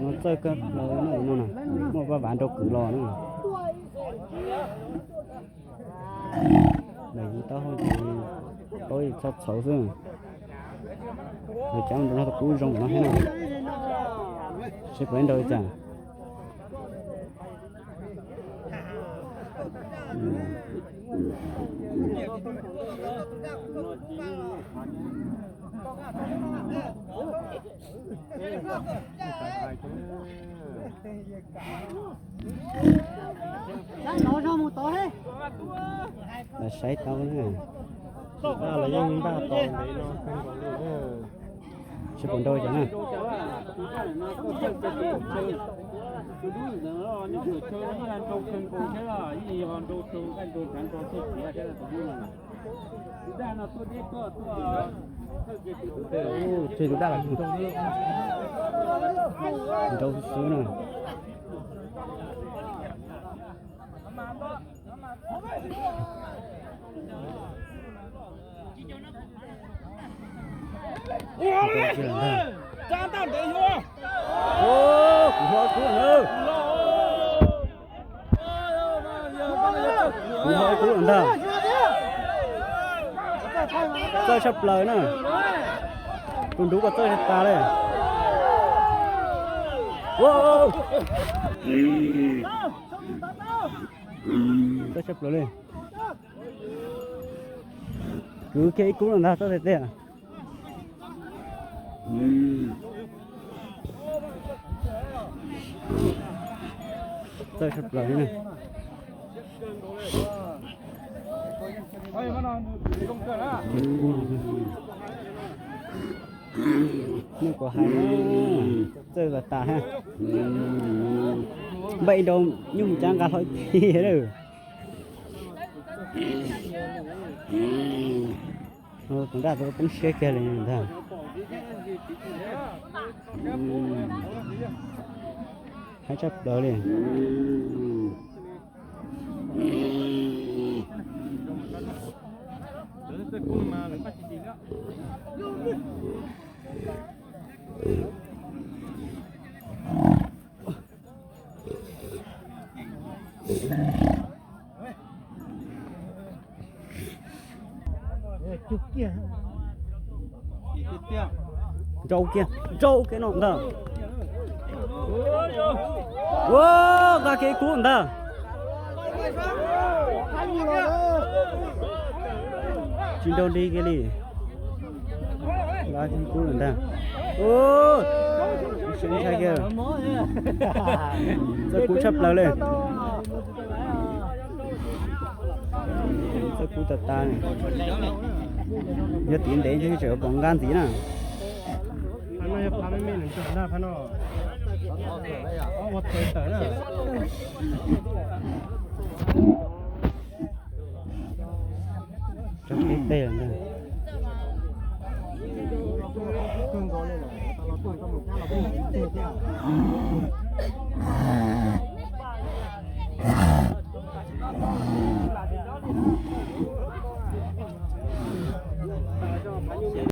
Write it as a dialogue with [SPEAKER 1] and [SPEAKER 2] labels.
[SPEAKER 1] nó chơi cái nó nè một cái ván đâu cử lò nữa này tao thôi thì tôi cho xấu chứ rồi chẳng nó cúi rong nó hết nào sẽ quen đôi chẳng là sấy tao nữa
[SPEAKER 2] đó là những ba tòn đấy nó
[SPEAKER 1] sẽ còn đôi chẳng à chơi đủ đa là đâu xứ này
[SPEAKER 2] Trang tạm để vô.
[SPEAKER 1] Ô, cú nữa. Cú nữa đó. Chơi sập lời nữa. Cùng đủ có chơi hết ta đây. Wow. Chơi sập lời lên. Cứ cái cú nữa ta chơi thế à? Chơi sập lời này. Nhưng có hai chơi là ta ha. Vậy đâu nhưng chẳng cả thôi thì đâu. Cũng đã tôi cũng shake cái này thôi. Hãy chấp đỡ đi. Trâu kia nó đó. Wow, gà cái cuốn đó. Chín đâu đi cái gì? Gà cái cuốn đó. Ô, xin sai kia. Rất cú chấp lâu lên. Rất cú tật ta này. Nhớ tiến đến chứ chở bóng gan tí nào. Nó phá mấy mình chở ra phá nó. Một thời tở nữa. Trong cái tê là này. Cưng có lên là tao nó tôi có một cái là